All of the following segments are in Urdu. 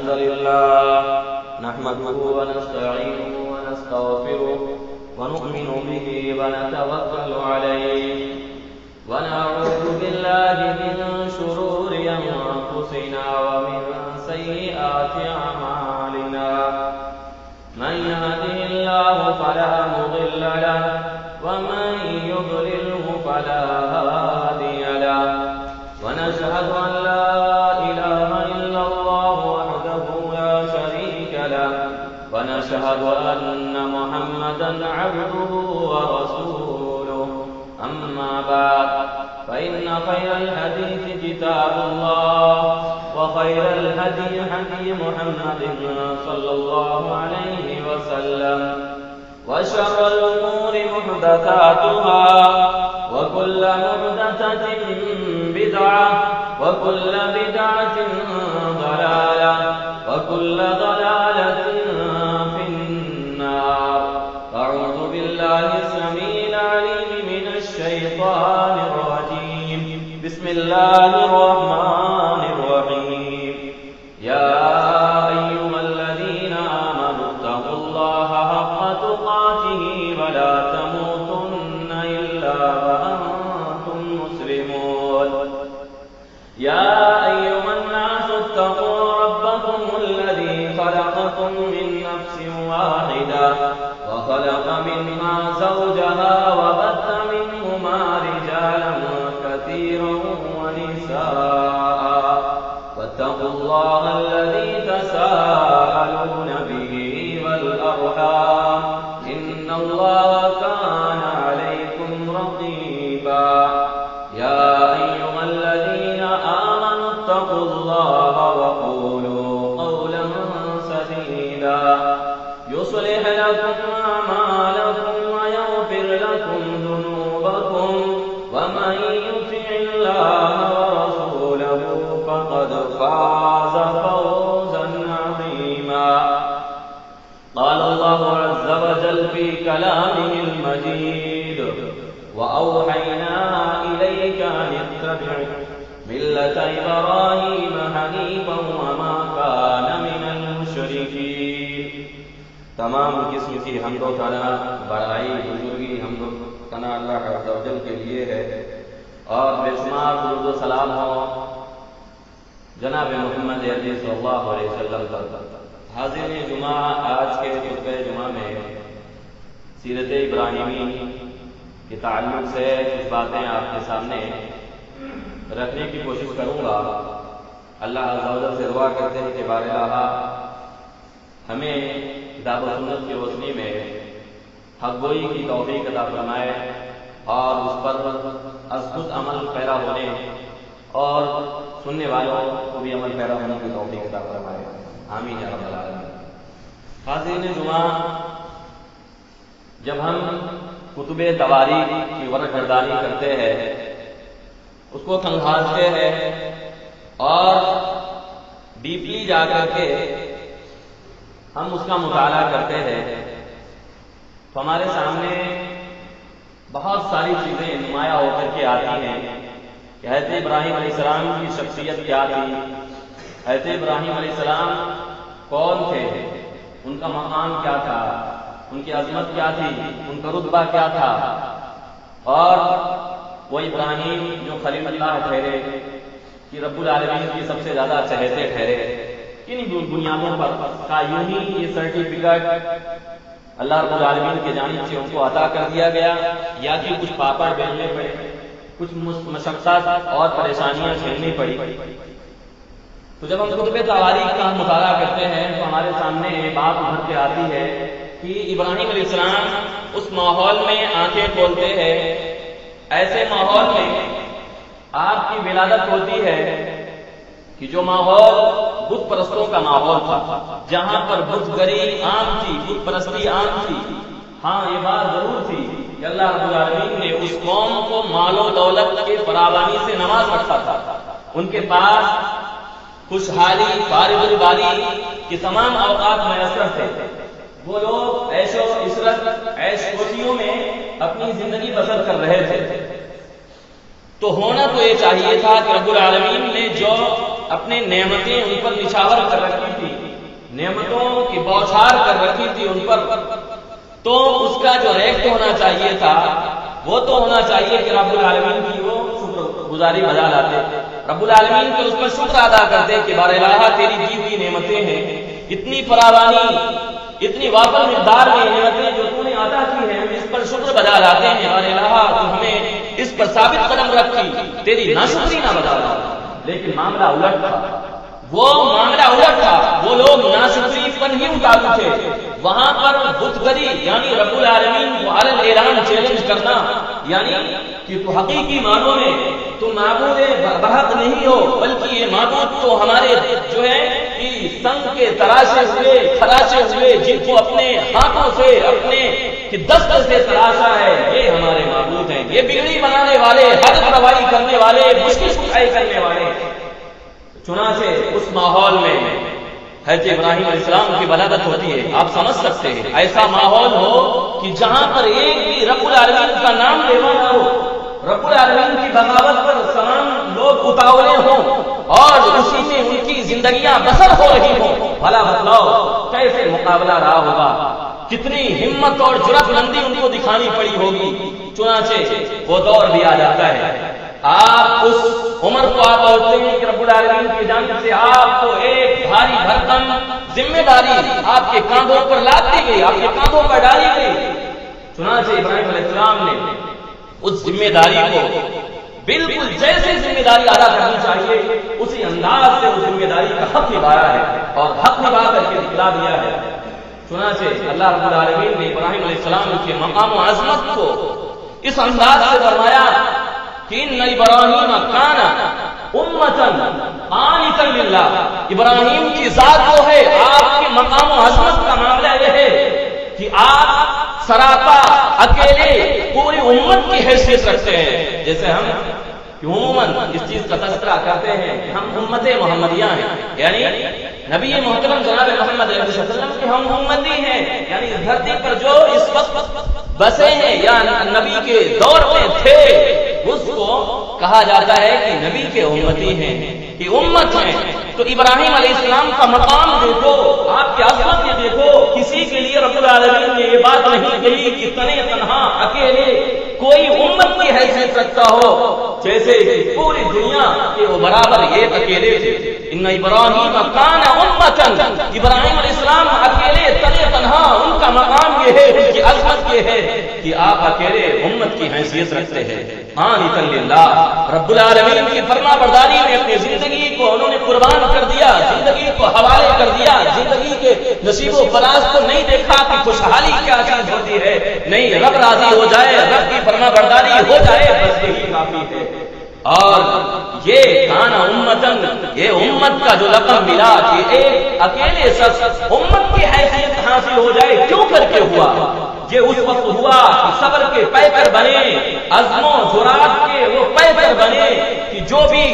الحمد لله نحمده ونستعينه ونستغفره ونؤمن به ونتوكل عليه ونعوذ بالله من شرور أنفسنا ومن سيئات أعمالنا من يهده الله فلا مضل له ومن يضلله فلا هادي له ونشهد أن لا إله إلا الله وحده لا شريك له ونشهد أن محمدا عبده ورسوله أما بعد فإن خير الحديث كتاب الله وخير الهدي هدي محمد صلى الله عليه وسلم وشر الأمور محدثاتها وكل محدثة بدعة وكل بدعة ضلالة وكل ضلالة في النار. أعوذ بالله السميع العليم من الشيطان الرجيم. بسم الله الرحمن الرحيم. يا أيها الذين آمنوا اتقوا الله حق تقاته ولا تموتن إلا وأنتم مسلمون. يا أيها الناس اتقوا ربكم الذي خلقكم من نفس واحدة وخلق منها زوجها وبث منهما رجالا كثيرا ونساء واتقوا الله الذي تساءلون به والأرحام إن الله كان عليكم رقيبا. يا أيها الذين آمنوا اتقوا الله وقولوا قولا سديدا يصلح لكم أعمالكم ويغفر لكم ذنوبكم ومن يطع الله ورسوله فقد فاز فوزا عظيما. قال الله عز وجل في كلامه المجيد وأوحينا إليك أن اتبع ملة إبراهيم حنيفا وما كان من المشركين. تمام قسم کی حمد و ثنا بڑائی بزرگی حمد و ثنا اللہ عز و جل کے لیے ہے اور بے شمار درود و سلام ہو جناب محمد عربی صلی اللہ علیہ وسلم پر. حاضرین جمعہ، آج کے خطبہ جمعہ میں سیرت ابراہیمی کے تعلق سے کچھ باتیں آپ کے سامنے رکھنے کی کوشش کروں گا. اللہ عز و جل سے دعا کرتے ہیں کہ بار الہ ہمیں کتاب و سنت کی روشنی میں حق گوئی کی توفیق عطا فرمائے اور اس پر از خود عمل پیرا ہونے اور سننے والوں کو بھی عمل پیرا ہونے کی توفیق عطا فرمائے. آمین یا رب العالمین. حاضرین جمعہ، جب ہم کتب تواریخ کی ورق گردانی کرتے ہیں، اس کو کھنگالتے ہیں اور ڈیپلی جا کر کے ہم اس کا مطالعہ کرتے ہیں تو ہمارے سامنے بہت ساری چیزیں نمایاں ہو کر کے آتی ہیں کہ حضرت ابراہیم علیہ السلام کی شخصیت کیا تھی، حضرت ابراہیم علیہ السلام کون تھے، ان کا مقام کیا تھا، ان کی عظمت کیا تھی، ان کا رتبہ کیا تھا، اور وہ ابراہیم جو خلیل اللہ ٹھہرے کہ رب العالمین کی سب سے زیادہ چہیتے ٹھہرے، کن بنیادوں پر کا یوں ہی یہ سرٹیفکیٹ اللہ رب العالمین کے جانب سے ان کو عطا کر دیا گیا یا کہ کچھ پاپڑ بیلنے پڑے، کچھ مشقات اور پریشانیاں جھیلنی پڑی. تو جب ہم کتب تواریخ کا مطالعہ کرتے ہیں تو ہمارے سامنے بات ابھر کے آتی ہے کہ ابراہیم علیہ السلام اس ماحول میں آنکھیں کھولتے ہیں، ایسے ماحول میں آپ کی ولادت ہوتی ہے کہ جو ماحول بت پرستوں کا ماحول تھا، جہاں پر بت گری عام تھی، بت پرستی عام تھی. ہاں، یہ بات ضرور تھی کہ اللہ رب العالمین نے اس قوم کو مال و دولت کے فراوانی سے نواز رکھا تھا. ان کے پاس خوشحالی، فارغ البالی کے تمام اوقات میسر تھے. وہ لوگ عیش و عشرت، عیش کوشیوں میں اپنی زندگی بسر کر رہے تھے. تو ہونا تو یہ چاہیے تھا کہ رب العالمین نے جو اپنے نعمتیں ان پر نچھاور کر رکھی تھی نعمتوں کی بوچھار کر رکھی تھی ان پر، تو اس کا جو ریٹ ہونا چاہیے تھا وہ تو ہونا چاہیے کہ رب العالمین کی وہ شکر گزاری بجا لاتے، رب العالمین کے اس پر شکر ادا کرتے کہ بار الہ تیری دی ہوئی نعمتیں ہیں، اتنی فراوانی، اتنی وافر مقدار میں نعمتیں جو تو نے عطا کی ہیں، ہم اس پر شکر بجا لاتے ہیں، بار الہ تو ہمیں اس پر ثابت قدم رکھی، تیری ناشکری نہ بجا لاتے۔ لیکن معاملہ الٹ تھا، وہ معاملہ الٹ تھا، وہ لوگ ناشکری پر ہی اتارو تھے، وہاں پر بت گری یعنی رب العالمین کو علن اعلان چیلنج کرنا، یعنی کہ تو حقیقی معنوں میں تو معبود برحق نہیں ہو، بلکہ یہ معبود تو ہمارے جو ہے کہ سنگ کے تراشے ہوئے خراشے ہوئے جن کو اپنے ہاتھوں سے اپنے کہ دست سے تراشا ہے، یہ ہمارے معبود ہیں، یہ بگڑی بنانے والے، حد روائی کرنے والے، مشکل کشائی کرنے والے۔ چنانچہ اس ماحول میں حضرت ابراہیم علیہ السلام کی ولادت ہوتی ہے۔ آپ سمجھ سکتے ہیں ایسا ماحول ہو کہ جہاں پر ایک بھی رب العالمین کا نام لیوا نہ ہو، رب العالمین کی بغاوت پر تمام لوگ اتاولے ہوں اور اسی میں ان کی زندگیاں بسر ہو رہی ہوں، بھلا بتلاؤ کیسے مقابلہ رہا ہوگا، کتنی ہمت اور جرأت بلندی ان کو دکھانی پڑی ہوگی۔ چنانچہ وہ دور بھی آ جاتا ہے، آپ اس عمر کو آپ ہوتے ہیں کہ رب العالمین کی جانب سے آپ کو ایک بھاری بھرکم ذمہ داری آپ کے کاندھوں پر لاد دی گئی، آپ کے کاندھوں پر ڈالی گئی۔ چنانچہ ابراہیم علیہ السلام نے اس ذمہ داری کو بالکل جیسے ذمہ داری ادا کرنی چاہیے اسی انداز سے اس ذمہ داری کا حق نبھایا ہے اور حق نبھا کر کے دکھلا دیا ہے۔ چنانچہ اللہ رب العالمین نے ابراہیم علیہ السلام کے مقام و عظمت کو اس انداز سے فرمایا کہ ان ابراہیم کان امۃ قانتا للہ، ابراہیم کی ذات وہ ہے، آپ کے مقام و عظمت کا معاملہ یہ ہے کہ آپ سراپا اکیلے پوری امت کی حیثیت رکھتے ہیں۔ جیسے ہم عموماً اس چیز کا تذکرہ کرتے ہیں کہ ہم امت محمدیہ ہیں، یعنی نبی محترم جناب محمد علیہ وسلم کے ہم امتی ہیں، یعنی دھرتی پر جو اس وقت بسے ہیں یا نبی کے دور میں تھے اس کو کہا جاتا ہے کہ نبی کے امتی ہیں، کہ امت ہیں۔ تو ابراہیم علیہ السلام کا مقام دیکھو، آپ کی عظمت یہ دیکھو، کسی کے لیے رب العالمین نے یہ بات نہیں کہی کہ تنے تنہا اکیلے کوئی امت کی حیثیت رکھتا ہو، جیسے کہ پوری دنیا کے وہ برابر ایک اکیلے تھے۔ ان ابراہیم کان امۃ، ابراہیم علیہ السلام اکیلے تنے تنہا، ان کا مقام یہ ہے، ان کی عظمت یہ ہے کہ آپ اکیلے امت کی حیثیت رکھتے ہیں۔ قانتا للہ، رب العالمین کی فرما برداری میں اپنی زندگی کو انہوں نے قربان کر دیا، زندگی کو حوالے کر دیا، زندگی کے نصیب و فراز کو نہیں دیکھا کہ خوشحالی کیا چیز ہوتی ہے، نہیں، رب راضی ہو جائے، رب کی فرما برداری ہو جائے، بس یہی کافی ہے۔ اور یہ کانا امتن، یہ امت کا جو لقب ملا کہ ایک اکیلے شخص امت کی حیثیت حاصل ہو جائے، کیوں کر کے ہوا؟ یہ اس وقت ہوا کہ صبر کے پیکر بنے، عزم و جرات کے وہ پیکر بنے کہ جو بھی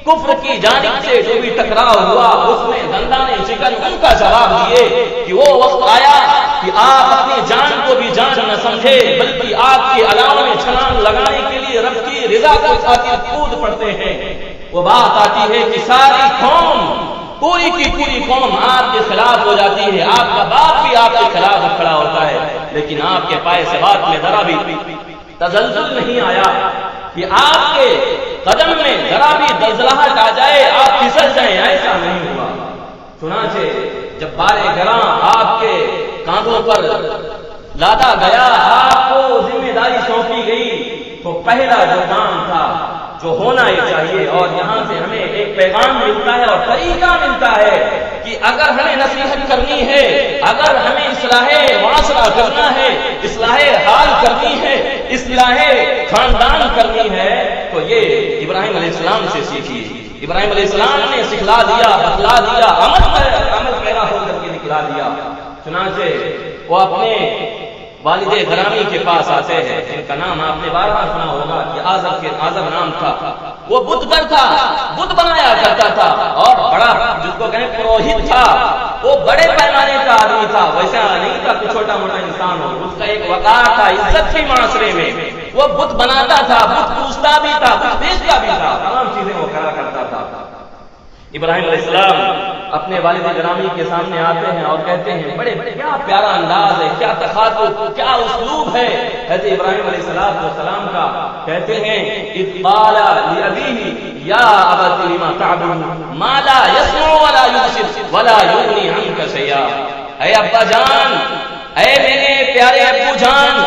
کفر کی جانب سے جو بھی ٹکراؤ ہوا اس میں دندانے شکن ان کا جواب دیے کہ وہ وقت آیا کہ آپ اپنی جان کو بھی جان نہ سمجھے، بلکہ آپ کے علاوہ میں چھلانگ لگانے کے لیے رب کی رضا کی خاطر کود پڑتے ہیں۔ وہ بات آتی ہے کہ ساری قوم، پوری کی پوری قوم آپ کے خلاف ہو جاتی ہے، آپ کا باپ بھی آپ کے خلاف کھڑا ہوتا ہے، لیکن آپ کے پائے سے بات میں ذرا بھی تزلزل نہیں آیا کہ آپ کے قدم میں ذرا بھی زلزلہٹ آ جائے، آپ پھسل جائیں، ایسا نہیں ہوا۔ چنانچہ جب بار گراں آپ کے کاندھوں پر لادا گیا، آپ کو ذمہ داری سونپی گئی، تو پہلا جو کام تھا جو ہونا ہی چاہیے، اور یہاں سے ہمیں ایک پیغام ملتا ہے اور طریقہ ملتا ہے کہ اگر ہمیں نصیحت کرنی ہے، اگر ہمیں اصلاح معاشرہ کرنا ہے، اصلاح حال کرنی ہے، اصلاح خاندان کرنی ہے، تو یہ ابراہیم علیہ السلام سے سیکھیے۔ ابراہیم علیہ السلام نے سکھلا دیا، بتلا دیا، عمل پیرا ہو کر کے دکھلا دیا۔ چنانچہ وہ اپنے والد گرامی کے پاس آتے ہیں، جن کا نام آپ نے بارہا سنا ہوگا کہ آزر نام تھا۔ وہ بت گر تھا، بت بنایا کرتا تھا، اور بڑا جس کو کہیں پروہت تھا، وہ بڑے پیمانے کا آدمی تھا، ویسا نہیں تھا کہ چھوٹا موٹا انسان ہو، اس کا ایک وقار تھا، عزت تھی معاشرے میں۔ وہ بت بناتا تھا، بت پوجتا بھی تھا، بت بیچتا بھی تھا، تمام چیزیں وہ کرا کرتا تھا۔ ابراہیم علیہ السلام اپنے والد گرامی کے سامنے آتے ہیں اور کہتے ہیں بڑے کیا پیارا انداز ہے، کیا تخاطب، کیا اسلوب ہے حضرت ابراہیم علیہ السلام کا. کہتے ہیں اذ قال لأبيه یا ابت لما تعبد ما لا يسمع ولا يبصر ولا يغني عنك شيئا. اے ابا جان، اے میرے پیارے ابو جان،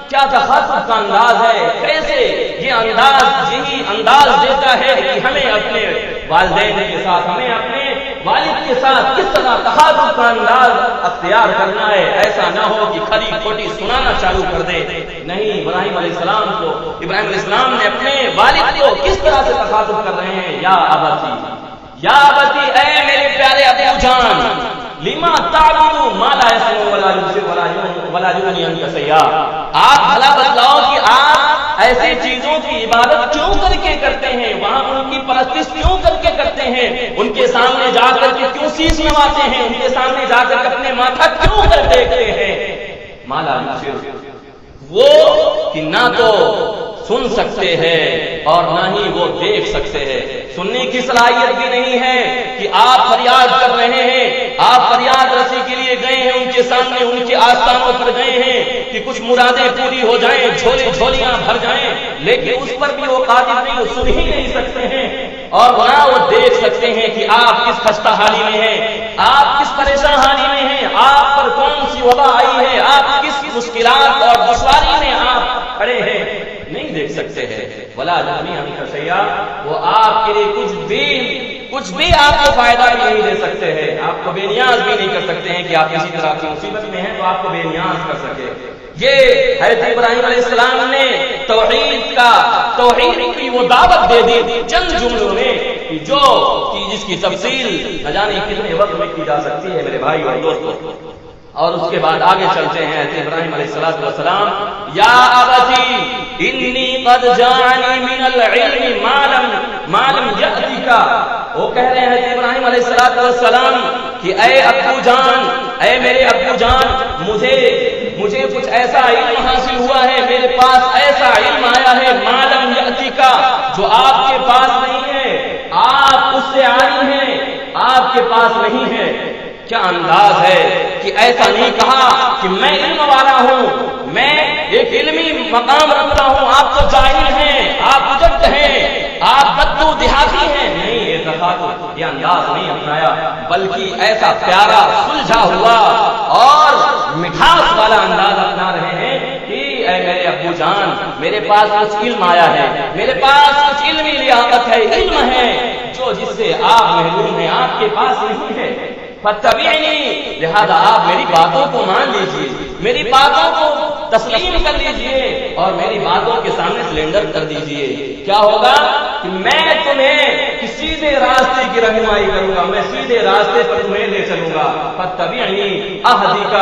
کیا تخاطب کا انداز ہے، کیسے یہ انداز یہی انداز دیتا ہے کہ ہمیں اپنے والدین کے ساتھ، ہمیں اپنے والد کے ساتھ کس طرح تخاطب کا انداز اختیار کرنا ہے. ایسا نہ ہو کہ کھری کھوٹی سنانا چالو کر دے. نہیں، ابراہیم علیہ السلام نے اپنے والد کو کس طرح سے تخاطب کر رہے ہیں. یا ابتی، یا ابتی، اے میرے پیارے ابو جان، لما تعبد ما لا يسمع ولا يبصر ولا يغني عنك شيئا. آپ بھلا بتلاؤ کہ آپ ایسی چیزوں کی عبادت کیوں کر کے کرتے ہیں، وہاں ان کی پرستش کیوں کر کے کرتے ہیں، ان کے سامنے جا کر کے کیوں سیس نواتے ہیں، ان کے سامنے جا کر اپنے ماتھا کیوں کر دیکھتے ہیں. ما لا يبصر، وہ کہ نہ تو سن سکتے ہیں اور نہ ہی وہ دیکھ سکتے ہیں. سننے کی صلاحیت بھی نہیں ہے کہ آپ فریاد کر رہے ہیں، آپ فریاد رسی کے لیے گئے ہیں، ان کے سامنے ان کے آستانوں پر گئے ہیں کہ کچھ مرادیں پوری ہو جائیں، جھولیاں بھر جائیں، لیکن اس پر بھی وہ قادر نہیں، وہ سن ہی نہیں سکتے ہیں اور نہ وہ دیکھ سکتے ہیں کہ آپ کس خستہ حالی میں ہیں، آپ کس پریشان حالی میں ہیں، آپ پر کون سی وبا آئی ہے، آپ کس مشکلات اور دشواری میں آپ کھڑے ہیں، نہیں دیکھ سکتے ہیں. ولا یغنی عنک شیئا، وہ آپ کے لیے کچھ بھی آپ کو فائدہ بھی نہیں دے سکتے ہیں، آپ کو بے نیاز بھی نہیں کر سکتے ہیں کہ آپ کسی طرح کی مصیبت میں ہیں تو آپ کو بے نیاز کر سکے. یہ حضرت ابراہیم علیہ السلام نے توحید کی وہ دعوت دے دی چند جملوں میں جس کی تفصیل نہ جانے کتنے وقت میں کی جا سکتی ہے میرے بھائی اور دوستوں. اور اس کے بعد آگے چلتے ہیں حضرت ابراہیم علیہ السلام. یا ابتی انی قد جاءنی من العلم ما لم یأتک، وہ کہہ رہے ہیں حضرت ابراہیم علیہ السلام کہ اے ابو جان، اے میرے ابو جان، مجھے کچھ ایسا علم حاصل ہوا ہے، میرے پاس ایسا علم آیا ہے ما لم یأتک، جو آپ کے پاس نہیں ہے. آپ اس سے عالم ہیں، آپ کے پاس نہیں ہے. کیا انداز ہے کہ ایسا نہیں کہا کہ میں علم والا ہوں، میں ایک علمی مقام رکھتا ہوں، آپ تو جاہل ہیں، آپ اجڑ ہیں، آپ بدو دیہاتی ہیں. نہیں، یہ انداز نہیں اپنایا، بلکہ ایسا پیارا سلجھا ہوا اور مٹھاس والا انداز اپنا رہے ہیں کہ اے میرے ابو جان، میرے پاس کچھ علم آیا ہے، میرے پاس کچھ علمی لیاقت ہے، علم ہے جس سے آپ محروم ہیں، آپ کے پاس نہیں ہے. فاتبعنی، لہذا آپ میری باتوں کو مان لیجئے، میری باتوں کو تسلیم کر لیجئے اور میری باتوں کے سامنے سلنڈر کر دیجئے. کیا ہوگا کہ میں تمہیں سیدھے راستے کی رہنمائی کروں گا، میں سیدھے راستے پر تمہیں لے چلوں گا. فاتبعنی اہدک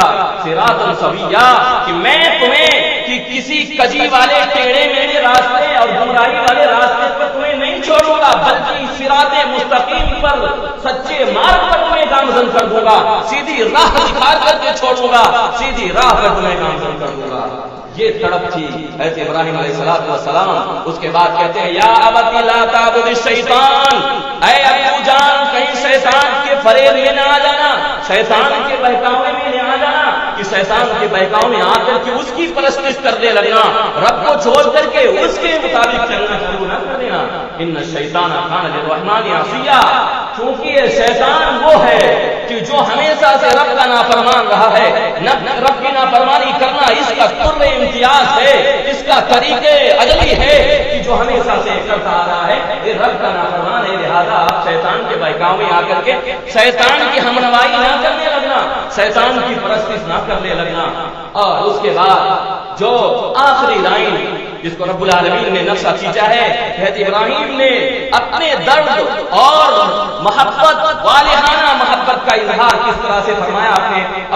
صراطا سویا، کہ میں تمہیں کسی کجی والے ٹیڑے میرے راستے اور گمراہی والے راستے پر تمہیں نہیں چھوڑوں گا، بلکہ صراط مستقیم پر، سچے مارگ پر تمہیں گامزن کر دوں گا، سیدھی راہ دکھا کر کے چھوڑوں گا، سیدھی راہ پر تمہیں گامزن کر دوں گا. یہ تڑپ تھی حضرت ابراہیم علیہ السلام. اس کے بعد کہتے ہیں یا ابت لا تعبد الشیطان، اے ابو جان کہیں شیطان کے فریب میں نہ آ جانا، شیطان کے بہکاوے میں نہ آ جانا کہ شیطان کے بہکاوے میں آ کر کے اس کی پرستش کرنے لگنا، رب کو چھوڑ کر کے اس کے مطابق چلنا شروع نہ کر دینا. ان الشیطان کان للرحمن عصیا، کیونکہ یہ شیطان وہ ہے کہ جو ہمیشہ سے رب کا نافرمان رہا ہے. رب کی نافرمانی کرنا اس کا قرب امتیاز ہے، اس کا طریقے اجلی ہے کہ جو ہمیشہ سے کرتا آ رہا ہے، یہ رب کا نافرمان ہے. لہذا آپ شیطان کے بہکاوے میں آ کر کے شیطان کی ہمنوائی نہ کرنے لگنا، شیطان کی پرستش نہ کرنے لگنا. اور اس کے بعد جو آخری لائن جس کو رب العالمین نے نقشہ کھینچا ہے، حضرت ابراہیم نے اپنے درد اور محبت، والہانہ محبت کا اظہار کس طرح سے فرمایا،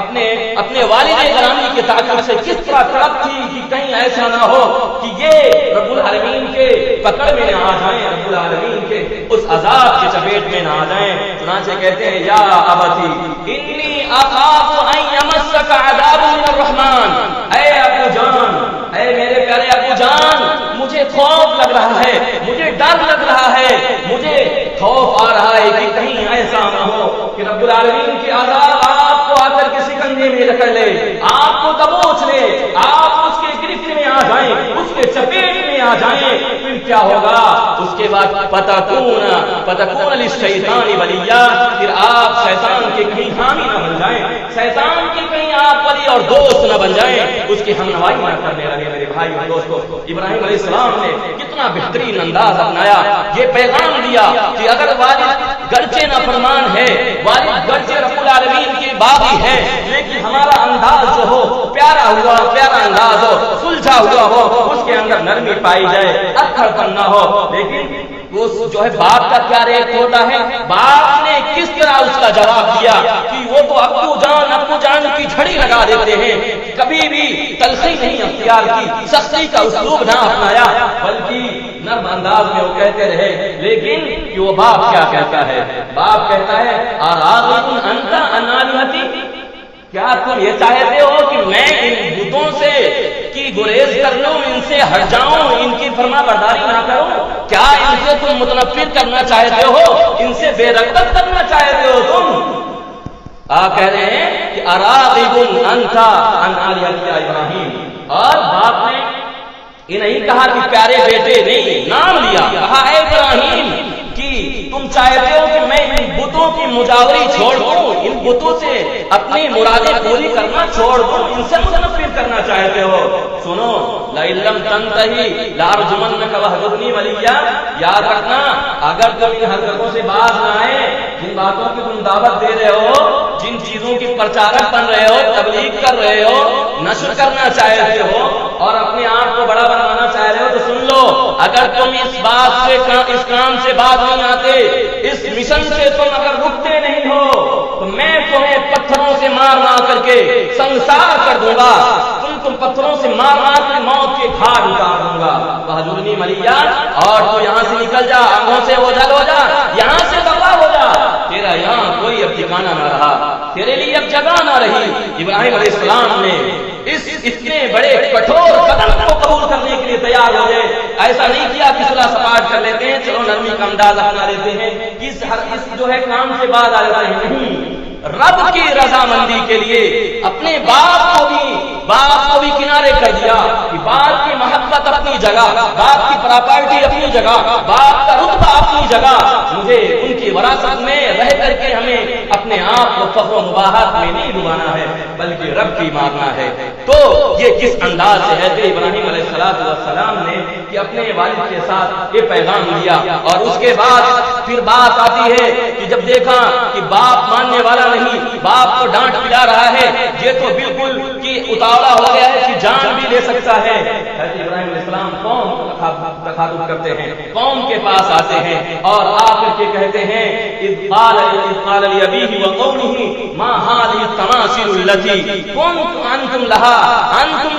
اپنے والد گرامی کے تعلق سے کس طرح تڑپ تھی کہ کہیں ایسا نہ ہو کہ یہ رب العالمین کے پکڑ میں نہ آ جائیں، رب العالمین کے اس عذاب کی چپیٹ میں نہ آ جائیں. چنانچہ کہتے ہیں یا ابتی انی اخاف ان یمسک عذاب من الرحمن، اے ابو جان، اے میرے پیارے ابو جان، مجھے خوف لگ رہا ہے، مجھے ڈر لگ رہا ہے، مجھے خوف آ رہا ہے کہ کہیں ایسا نہ ہو کہ رب العالمین کی عذاب آپ کو آ کر کے شکنجے میں رکھ لے، آپ کو دبوچ لے، آپ اس کے گرفت میں آ جائیں، اس کے چپیٹ میں آ جائیں، پھر کیا ہوگا؟ اس کے بعد فتکون للشیطان ولیا، پھر آپ شیطان کے کہیں حامی نہ بن جائیں، شیطان کے کہیں آپ ولی اور دوست نہ بن جائیں، اس کی ہمنوائی نہ کرنے لگے۔ میرے بھائی اور دوستو، ابراہیم علیہ السلام نے کتنا بہترین انداز اپنایا، یہ پیغام دیا کہ اگر والد گرچہ نافرمان ہے، والد گرچہ رب العالمین کے باغی ہے، لیکن ہمارا انداز جو ہو پیارا انداز ہو، سلجھا ہوا ہو، اس کے اندر نرمی پائی جائے، اکھڑ کرنا ہو۔ لیکن اس جو ہے باپ کا کیا ریٹ ہوتا ہے، باپ نے کس طرح اس کا جواب دیا کہ وہ تو ابو جان کی جھڑی لگا دیتے ہیں، کبھی بھی تلخی نہیں اختیار کی، سختی کا اسلوب نہ اپنایا، بلکہ نرم انداز میں وہ کہتے رہے۔ لیکن کہ وہ باپ کیا کہتا ہے؟ باپ کہتا ہے اراغب انت عن آلہتی، کیا تم یہ چاہتے ہو کہ میں ان بتوں سے کی گریز کر لوں، ان سے ہٹ جاؤں، ان کی فرما برداری نہ کروں؟ کیا ان سے تم متنفر کرنا چاہتے ہو، ان سے بے رغبت کرنا چاہتے ہو تم؟ آپ کہہ رہے ہیں کہ اراغب انت عن آلہتی یا ابراہیم، اور باپ نے یہ نہیں کہا کہ پیارے بیٹے، نہیں، نام لیا، کہا اے ابراہیم کہ تم چاہتے ہو کہ میں ان بتوں کی مجاوری چھوڑ دوں، ان بتوں سے اپنی مرادیں پوری کرنا چھوڑ دوں، ان سے متنفر کرنا چاہتے ہو؟ سنو، لئن لم تنتہی لارجمنک وہجرنی ملیا، یاد رکھنا اگر تم ان حرکتوں سے باز نہ آئے، جن باتوں کی تم دعوت دے رہے ہو، جن چیزوں کی پرچارک بن رہے ہو، تبلیغ کر رہے ہو، نشر کرنا چاہتے ہو اور اپنے آپ کو بڑا بنانا چاہ رہے ہو، تو سن لو، اگر تم اس کام سے باز نہیں آتے، اس مشن سے تم اگر رکتے نہیں ہو، تو میں تمہیں پتھروں سے مار کر کے سنسار کر دوں گا، تم پتھروں سے مار کے موت کے گھاٹ اتار دوں گا۔ وہجرنی ملیا، اور تو یہاں سے نکل جا، آنکھوں سے اوجھل ہو جا، یہاں سے دفع ہو جا، تیرا یہاں کوئی اب ٹھکانہ نہ رہا، تیرے لیے اب جگہ نہ رہی۔ ابراہیم علیہ السلام نے اس اتنے بڑے کٹھور قدم کو قبول کرنے کے لیے تیار ہو گئے۔ ایسا نہیں کیا کہ صلاح سپاٹ کر لیتے ہیں، چلو نرمی کا انداز اپنا لیتے ہیں، اس جو ہے کام سے بعد آ جاتے ہیں، نہیں، رب کی رضامندی کے لیے اپنے باپ کو بھی کنارے کر دیا کہ باپ کی محبت اپنی جگہ، باپ کی پراپرٹی اپنی جگہ، باپ کا رتبہ اپنی جگہ، مجھے ان کی وراثت میں رہ کر کے ہمیں اپنے آپ کو فخر و مباحت میں نہیں ڈبانا ہے، بلکہ رب کی ماننا ہے۔ تو یہ کس انداز سے ہے کہ ابراہیم علیہ السلام نے کہ اپنے والد کے ساتھ یہ پیغام دیا، اور اس کے بعد پھر بات آتی ہے کہ جب دیکھا کہ باپ ماننے والا نہیں، باپ کو ڈانٹ پلا رہا ہے، یہ تو بالکل کہ اتاولا ہو گیا ہے کہ جان بھی لے سکتا ہے۔ حضرت ابراہیم علیہ السلام قوم کو تخاطب کرتے ہیں، قوم کے پاس آتے ہیں اور آ کر کے کہتے ہیں اذ قال لأبيه وقومه ما هذه التماثيل التي كنتم انتم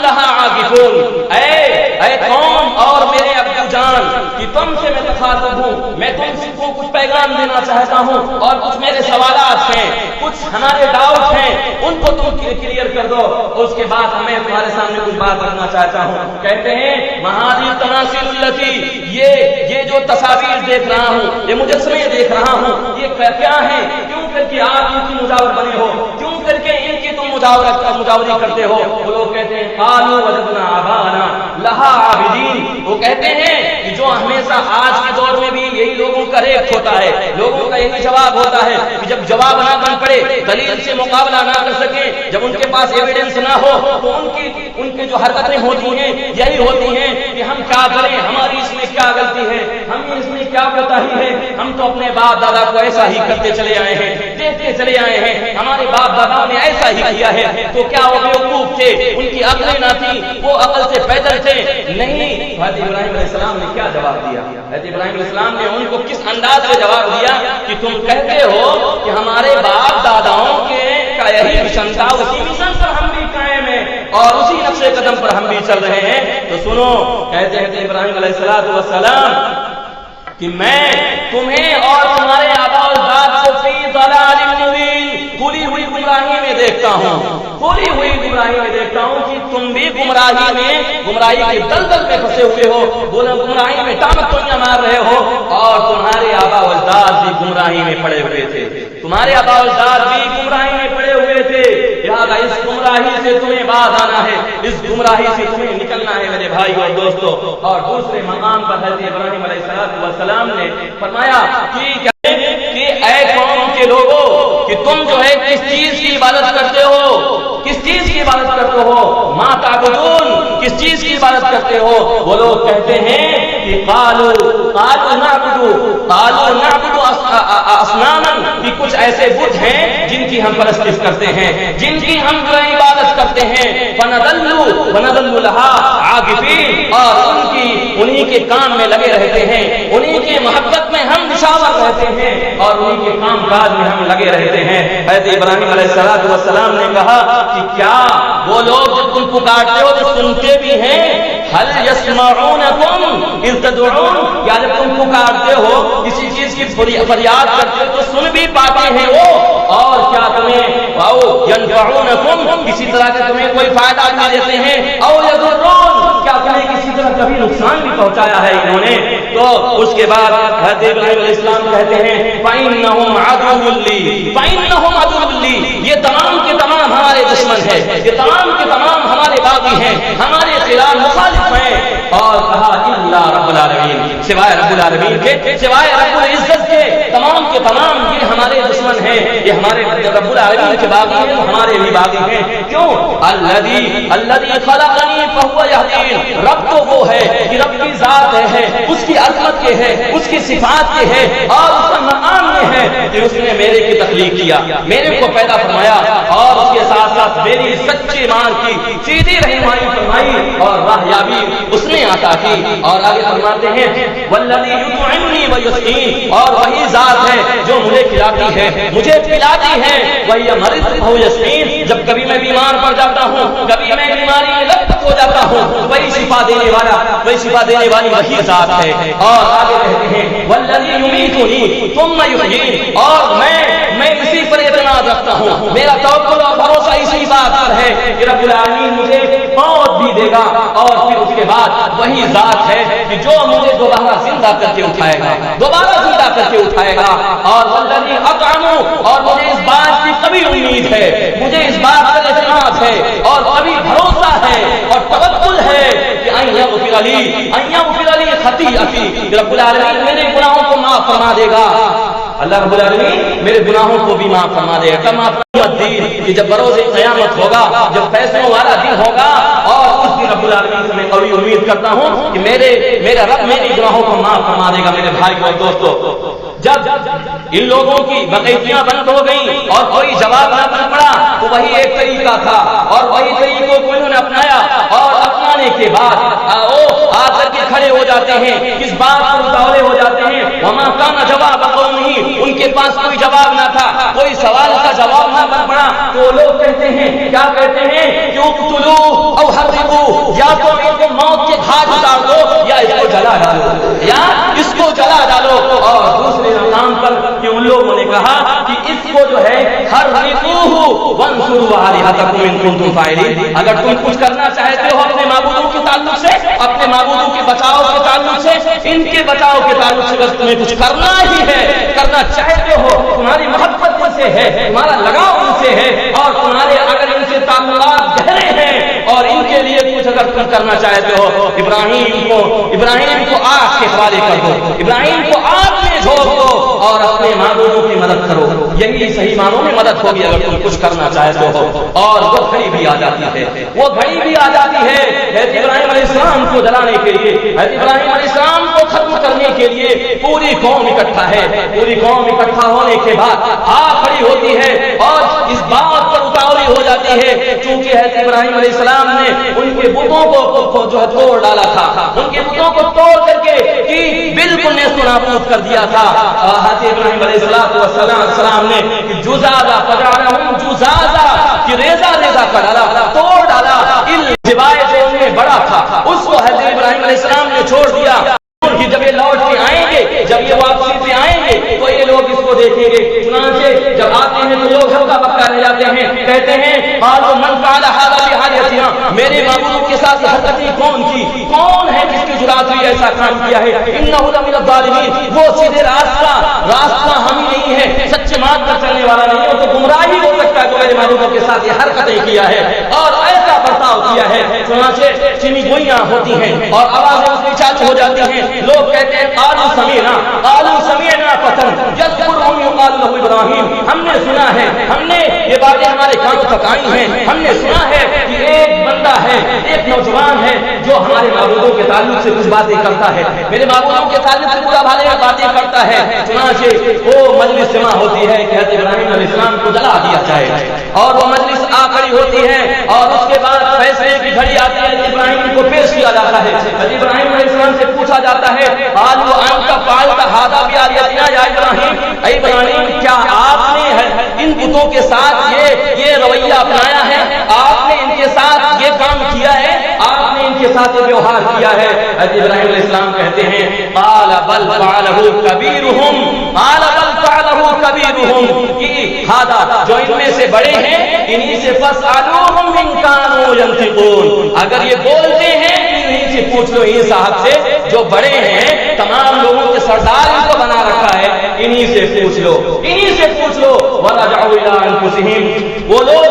لها عاكفون، اے قوم اور میرے ابو جان کہ تم سے میں مخاطب ہوں، میں تم سے کچھ پیغام دینا چاہتا ہوں، اور کچھ میرے سوالات ہیں، کچھ ہمارے ڈاؤٹ ہیں، ان کو تم کلیئر کر دو، اس کے بعد میں تمہارے سامنے کچھ بات رکھنا چاہتا ہوں۔ کہتے ہیں مہادی تناسل التی، یہ جو تصاویر دیکھ رہا ہوں، یہ مجسمے دیکھ رہا ہوں، یہ کیا ہے؟ کیوں کر کے آپ ان کی مجاور بنے ہو؟ کیوں کر کے ان کی تم مجاوری کرتے ہو؟ وہ لوگ کہتے ہیں قالوا وجدنا آباءنا لها عابدین، وہ کہتے ہیں کہ جو ہمیشہ آج کے دور میں بھی یہی لوگوں کا ریٹ ہوتا ہے، لوگوں کا یہی جواب ہوتا ہے کہ جب جواب نہ بن پڑے، دلیل سے مقابلہ نہ کر سکیں، جب ان کے پاس ایویڈنس نہ ہو، تو ان کی جو حرکتیں ہوتی ہیں یہی ہوتی ہیں کہ ہم کیا کریں، ہماری اس میں کیا غلطی ہے، ہم اس میں کیا کوتاہی ہے، ہم تو اپنے باپ دادا کو ایسا ہی کرتے چلے آئے ہیں، دیکھتے چلے آئے ہیں، ہمارے باپ دادا نے ایسا ہی کیا ہے، تو کیا وہ بیوقوف تھے، ان کی عقلیں نہ تھی، وہ عقل سے پیدل تھے؟ نہیں۔ حضرت ابراہیم علیہ السلام نے کیا جواب دیا؟ حضرت ابراہیم علیہ السلام نے ان کو کس انداز سے جواب دیا کہ تم کہتے ہو کہ ہمارے باپ داداؤں کے کا یہی مشن تھا، اسی مشن پر ہم بھی قائم ہیں اور اسی نقش قدم پر ہم بھی چل رہے ہیں، تو سنو، کہتے ہیں ابراہیم علیہ السلام کہ میں تمہیں اور تمہارے آباء و اجداد کو فی ضلال مبین، کھلی ہوئی گمراہی میں دیکھتا ہوں، کھلی ہوئی گمراہی میں دیکھتا ہوں کہ تم بھی گمراہی کے دلدل میں پھنسے ہوئے ہو، بولو گمراہی میں ٹانٹیاں مار رہے ہو، اور تمہارے آبا و اجداد بھی گمراہی میں پڑے ہوئے تھے، تمہارے آبا و اجداد بھی گمراہی میں پڑے ہوئے تھے، لہٰذا اس گمراہی سے تمہیں باز آنا ہے، اس گمراہی سے تمہیں نکلنا ہے میرے بھائی اور دوستو۔ اور دوسرے مقام پر حضرت ابراہیم علیہ السلام نے فرمایا کہ اے قوم کے لوگوں، کہ تم جو ہے کس چیز کی عبادت کرتے ہو، کس چیز کی عبادت کرتے ہو، ما تعبدون، کس چیز کی عبادت کرتے ہو؟ وہ لوگ کہتے ہیں کہ قالوا نعبد اصناما، کہ کچھ ایسے بت ہیں جن کی ہم پرستش کرتے ہیں، جن کی ہم جو ہے عبادت کرتے ہیں، فنظل لها عاکفین، اور انہی کے کام میں لگے رہتے ہیں، انہی کے محبت میں ہم نشاور رہتے ہیں، اور انہی کے کام کاج میں ہم لگے رہتے ہیں۔ حضرت ابراہیم علیہ السلام نے کہا کہ کیا وہ لوگ جب تم پکارتے ہو تو سنتے بھی ہیں؟ هل يسمعونكم اذ تدعون، کیا جب تم پکارتے ہو کسی چیز کی فریاد کرتے ہو تو سن بھی پاتے ہیں وہ؟ اور کیا تمہیں او ينفعونكم، کسی طرح سے تمہیں کوئی فائدہ بھی دیتے ہیں؟ او يضرون، کیا تمہیں کسی طرح کبھی نقصان بھی پہنچایا ہے انہوں نے؟ تو اس کے بعد حضرت ابراہیم علیہ السلام کہتے ہیں فَإِنَّهُمْ عَدُوٌّ لِّي، فَإِنَّهُمْ عَدُوٌّ لِّي، یہ تمام کے تمام ہمارے دشمن ہیں، یہ تمام کے تمام ہمارے باغی ہیں، ہمارے خلاف مخالف ہیں۔ اور کہا الا رب العالمین، سوائے رب العالمین کے، سوائے رب العزت کے، تمام کے تمام یہ ہمارے دشمن ہیں، یہ ہمارے رب العالمین کے باغی ہیں، ہمارے بھی باغی ہیں۔ کیوں؟ الذی خلقنی فہو یہدین، رب تو وہ ہے کہ رب کی ذات ہے، اس کی عظمت یہ ہے، اس کی صفات یہ ہے، اور اس کا مقام یہ ہے کہ اس نے میرے کی تخلیق کیا، میرے کو پیدا فرمایا، اور اس کے ساتھ ساتھ میری سچے مان کی سیدھی رہنمائی فرمائی، اور راہیابی اس نے عطا کی۔ اور آگے فرماتے ہیں والذی یطعمنی ویسقین، اور وہی ذات ہے جو مجھے کھلاتی ہے، مجھے پلاتی ہے، وہی مرض فہو یشفین، جب کبھی میں بیمار پڑ جاتا ہوں، کبھی میں بیماری میں لپت ہو جاتا ہوں، وہی شفا دینے والا، وہی شفا دینے والی وہی ذات ہے۔ اور آگے کہتے ہیں والذی یمیتنی ثم یحیین، اور میں اسی پر اعتماد رکھتا ہوں، میرا توکل اور بھروسہ اسی بات پر ہے کہ رب العالمین مجھے موت بھی دے گا، اور پھر اس کے بعد وہی ذات ہے کہ جو مجھے دوبارہ زندہ کر کے اٹھائے گا، دوبارہ زندہ کر کے اٹھائے گا۔ اور والذی اطعم، اور مجھے اس بات کی کبھی امید ہے، مجھے اس بات پر اعتماد ہے، اور کبھی بھروسہ ہے اور توکل ہے کہ ان یغفر لی خطیئتی، رب العالمین میرے گناہوں کو معاف فرما دے گا، اللہ رب العالمین میرے گناہوں کو بھی معاف فرما دے گا۔ کما الدین، کہ جب بروز قیامت ہوگا، جب فیصلوں والا دن ہوگا، اور اس دن رب العالمین سے میں قوی امید کرتا ہوں کہ میرا رب میری گناہوں کو معاف فرما دے گا۔ میرے بھائی اور دوستو، جب ان لوگوں کی بقیتیاں بند ہو گئیں اور کوئی جواب نہ بن پڑا، تو وہی ایک طریقہ تھا، اور وہی طریقوں کو انہوں نے اپنایا، اور اپنانے کے بعد آ کر کے کھڑے ہو جاتے ہیں، کس بات پر اتاولے ہو جاتے ہیں، وما کان جواب قومہ، ان کے پاس کوئی جواب نہ تھا، کوئی سوال کا جواب نہ بن پڑا، تو وہ لوگ کہتے ہیں، کیا کہتے ہیں کہ اقتلوہ او حرقوہ، یا تو ان کو موت کے گھاٹ اتار دو، یا اس کو جلا ڈالو، یا اس کو جلا ڈالو۔ اور دوسرے مقام پر کہ ان لوگوں نے کہا کہ اس کو جو ہے حرقوہ وانصروا آلہتکم ان کنتم فاعلین، اگر تم کچھ کرنا چاہتے ہو اپنے معبودوں کے تعلق سے، اپنے معبودوں کے بچاؤ کے تعلق سے، ان کے بچاؤ کے تعلق سے اگر تمہیں کچھ کرنا ہی ہے، کرنا چاہتے ہو، تمہاری محبت ان سے ہے، تمہارا لگاؤ ان سے ہے، اور تمہارے اگر ان سے تعلقات گہرے ہیں، اور ان کے لیے کچھ اگر تم کرنا چاہتے ہو، ابراہیم کو آگ کے حوالے کر دو، ابراہیم کو آگ میں جھونک دو، اور اپنے معبودوں کی مدد کرو، یہی صحیح معنوں میں مدد ہوگی اگر تم کچھ کرنا چاہتے ہو۔ اور وہ گھڑی بھی آ جاتی ہے، وہ گھڑی بھی آ جاتی ہے حضرت ابراہیم علیہ السلام کو جلانے کے لیے، حضرت ابراہیم علیہ السلام کو ختم کرنے کے لیے پوری قوم اکٹھا ہے۔ پوری قوم اکٹھا ہونے کے بعد کھڑی ہوتی ہے، اور اس بات پر اتاولی ہو جاتی ہے، چونکہ حضرت ابراہیم علیہ السلام نے ان کے بتوں کو جو ہے توڑ ڈالا تھا، ان کے بتوں کو توڑ کر کے بالکل نیست و نابود کر دیا تھا۔ حضرت ابراہیم علیہ السلام نے جزازہ فجعلہم جزازہ، کہ ریزہ ریزہ کر ڈالا، توڑ ڈالا، سوائے جو انہیں بڑا تھا اس کو حضرت ابراہیم علیہ السلام نے چھوڑ دیا، کہ جب یہ لوٹ کے آئیں گے، جب یہ واپسی پہ آئیں گے تو یہ لوگ اس کو دیکھیں گے۔ چنانچہ جب آتے ہیں تو لوگ ہلکا بکا واقعہ رہ جاتے ہیں، کہتے ہیں قالوا من فعل هذا بآلهتنا، میرے معبودوں کے ساتھ یہ حرکتیں کون کی، کون ہے جس کی جرأت ہوئی ایسا کام کیا ہے، انه لمن الظالمین، وہ سیدھے راستہ ہم ہی نہیں ہے، سچے مات پر چلنے والا نہیں ہے، وہ تو گمراہی ہو سکتا ہے جو میرے معبودوں کے ساتھ یہ حرکتیں کیا ہے اور ایسا برتاؤ کیا ہے۔ چنانچہ چینی گوئیاں ہوتی ہیں اور آوازیں اس کی چالو ہو جاتی ہیں، لوگ کہتے ہیں قالوا سمعنا فتى يذكرهم يقال له ابراہیم، ہم نے سنا ہے، ہم نے یہ باتیں ہمارے کانوں تک آئی ہیں، ہم نے سنا ہے کہ ایک بندہ ہے، ایک نوجوان ہے جو ہمارے معبودوں کے تعلق سے کچھ باتیں کرتا ہے، میرے معبودوں کے تعلق سے برا بھلے باتیں کرتا ہے۔ چنانچہ وہ مجلس جمع ہوتی ہے کہ حضرت ابراہیم علیہ السلام کو جلا دیا جائے، اور وہ مجلس آ کھڑی ہوتی ہے اور اس کے بعد فیصلے کی گھڑی آتی ہے، ابراہیم کو پیش کیا جاتا ہے، حضرت ابراہیم علیہ السلام سے پوچھا جاتا ہے قالوا انت فعلت هذا بآلهتنا یا ابراہیم، اے ابراہیم کیا آپ نے ان بتوں کے ساتھ یہ رویہ اپنایا ہے، آپ نے ان کے ساتھ یہ کام کیا ہے، آپ نے ان کے ساتھ یہ ویوہار کیا ہے؟ حضرت ابراہیم علیہ السلام کہتے ہیں قال بل فعلہ کبیرہم، کہ ہذا جو ان میں سے بڑے ہیں انہی سے فاسألوہم ان کانوا ینطقون، اگر یہ بولتے ہیں انہی سے پوچھ لو، انہی صاحب سے جو بڑے ہیں، تمام لوگوں کے سردار ان کو بنا رکھا ہے، انہی سے پوچھ لو، انہی سے پوچھ لو۔ وَرَجَعُوا إِلَىٰ أَنفُسِهِمْ، وہ لوگ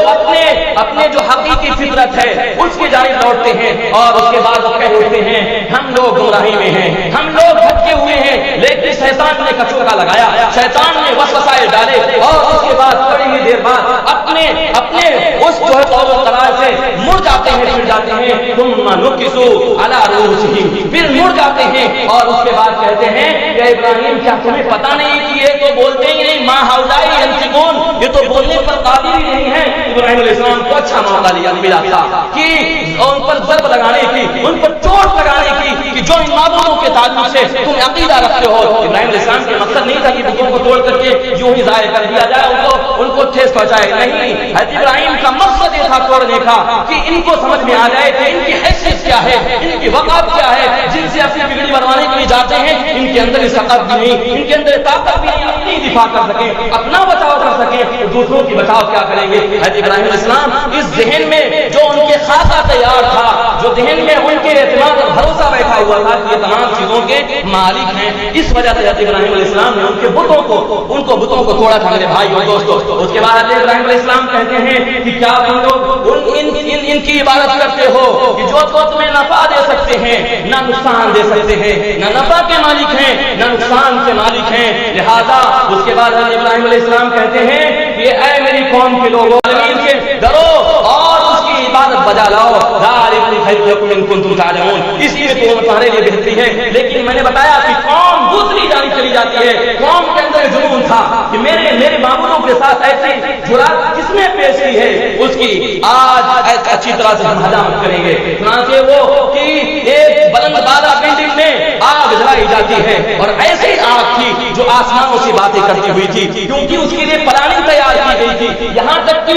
اپنے جو حقیقی فطرت ہے اس کی جانب لوٹتے ہیں اور اس کے بعد وہ کہہ اٹھتے ہیں ہم لوگ گمراہی میں ہیں، ہم لوگ بھٹکے ہوئے ہیں، لیکن شیطان نے کچوکا لگایا، شیطان نے وسوسائے ڈالے اور اس کے بعد تھوڑی ہی دیر بعد اپنے اس جو ہے قول و قرار سے مڑ جاتے ہیں، پھر جاتے ہیں ثم نكسوا على رؤوسهم، پھر مڑ جاتے ہیں اور اس کے بعد کہتے ہیں کہ ابراہیم کیا تمہیں پتہ نہیں کہ یہ تو بولتے ہی نہیں، ما هؤلاء ينطقون، یہ تو بولنے پر قادر ہی نہیں ہے۔ ابراہیم علیہ السلام کو اچھا موقع ملا تھا کہ ان پر ضرب لگانے کی، ان پر چوٹ لگانے کی کہ جو ان معبودوں کے تعلق سے تم عقیدہ رکھتے ہو۔ ابراہیم علیہ السلام کا مقصد نہیں تھا کہ بتوں کو توڑ کر کے یوں ہی ضائع کر دیا جائے، ان کو ٹھیس پہنچائے، نہیں، حضرت ابراہیم کا مقصد یہ تھا توڑنے کا کہ ان کو سمجھ میں آ جائے کہ ان کی حیثیت کیا ہے، ان کی وقت کیا ہے، جن سے اپنی بگڑی بنوانے کے لیے جاتے ہیں، ان کے اندر استقامت بھی نہیں، ان کے اندر طاقت بھی نہیں، اپنی دفاع کر سکیں، اپنا بچاؤ کر سکیں، دوسروں کی بچاؤ کیا کریں گے۔ حضرت ابراہیم علیہ السلام اس ذہن میں جو ان کے خاصہ تیار تھا، جو ذہن میں ان کے اعتماد اور بھروسہ بیٹھا ہوا تھا کہ یہ تمام چیزوں کے مالک ہیں، اس وجہ سے حضرت ابراہیم علیہ السلام نے ان کے بتوں کو توڑا تھا۔ میرے بھائی اور دوستو، اس کے بعد حضرت ابراہیم علیہ السلام کہتے ہیں کہ کیا تم لوگ ان کی عبادت کرتے ہو کہ جو تو تمہیں نفع دے سکتے ہیں، نہ نقصان دے سکتے ہیں، نہ نفع کے مالک ہیں نہ نقصان کے مالک ہیں، لہذا اس کے بعد حضرت ابراہیم علیہ السلام کہتے ہیں کہ اے میری قوم کے لوگوں، زمین کے ڈرو اور اس کی عبادت بجا لاؤ، ذالکم خیر لکم ان کنتم تعلمون، اس لیے تو تمہارے لیے بہتری ہے۔ لیکن میں نے بتایا کہ قوم دوسری جانب چلی جاتی ہے، قوم کے اندر جنون تھا کہ میرے معبودوں کے ساتھ ایسی جرات کس نے پیش کی ہے، اس کی آج اچھی طرح سے ہم حجامت کریں گے۔ چنانچہ وہ کہ ایک بلند بالا بلڈنگ میں آگ جلائی جاتی ہے اور ایسی آگ تھی جو آسمانوں سے باتیں کرتی ہوئی تھی، کیونکہ اس کے لیے پلاننگ تیار کی گئی تھی، یہاں تک کہ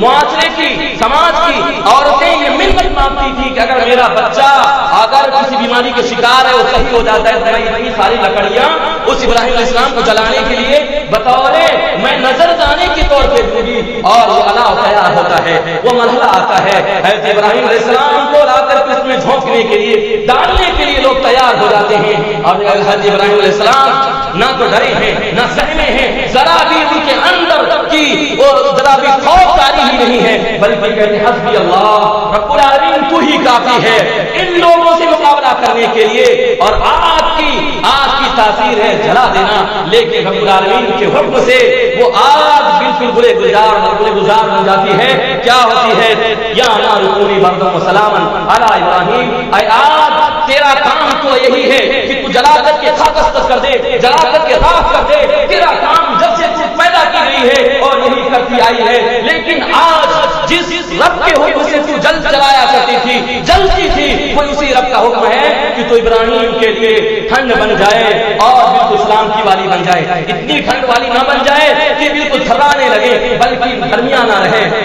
معاشرے کی، سماج کی عورتیں یہ منت مانگتی تھی کہ اگر میرا بچہ اگر کسی بیماری کے شکار ہے، وہ صحیح ہو جاتا ہے تو میں اتنی ساری لکڑیاں اس ابراہیم علیہ السلام کو جلانے کے لیے بطور میں نظر دانے کے طور پہ دوں گی، اور وہ اللہ تیار ہوتا ہے، وہ مرحلہ آتا ہے، حضرت ابراہیم علیہ السلام کو لا کر اس میں جھونکنے کے لیے، ڈالنے کے لیے لوگ تیار ہو جاتے ہیں، اور حضرت ابراہیم علیہ السلام نہ تو ڈرے ہیں نہ سہمے ہیں، ذرا بھی ان کے اندر کی وہ ذرا بھی خوف تاری ہی نہیں ہے، بلکہ کہتے ہیں حسبی اللہ رب العالمین تو ہی کافی ہے ان لوگوں سے مقابلہ کرنے کے لیے، اور آگ کی تاثیر ہے جلا دینا، لیکن رب العالمین کے حکم سے وہ آگ بالکل گلے گلزار بن جاتی ہے۔ کیا ہوتی ہے؟ یا نار کونی بردم و سلاما علی ابراہیم، اے آگ تیرا کام تو یہی ہے کہ تو جلا کر کے خاکستر کر دے، جلا کر کے راکھ کر دے، تیرا کام جب سے پیدا کی گئی ہے اور یہی کرتی آئی ہے، لیکن آج جس رب کے حکم سے تو جل جلایا کرتی تھی، جلتی تھی، وہ اسی رب کا حکم ہے کہ تو ابراہیم کے لیے ٹھنڈ بن جائے اور بالکل اسلام کی والی بن جائے، اتنی ٹھنڈ والی نہ بن جائے کہ بالکل تھرانے لگے، بلکہ درمیانہ رہے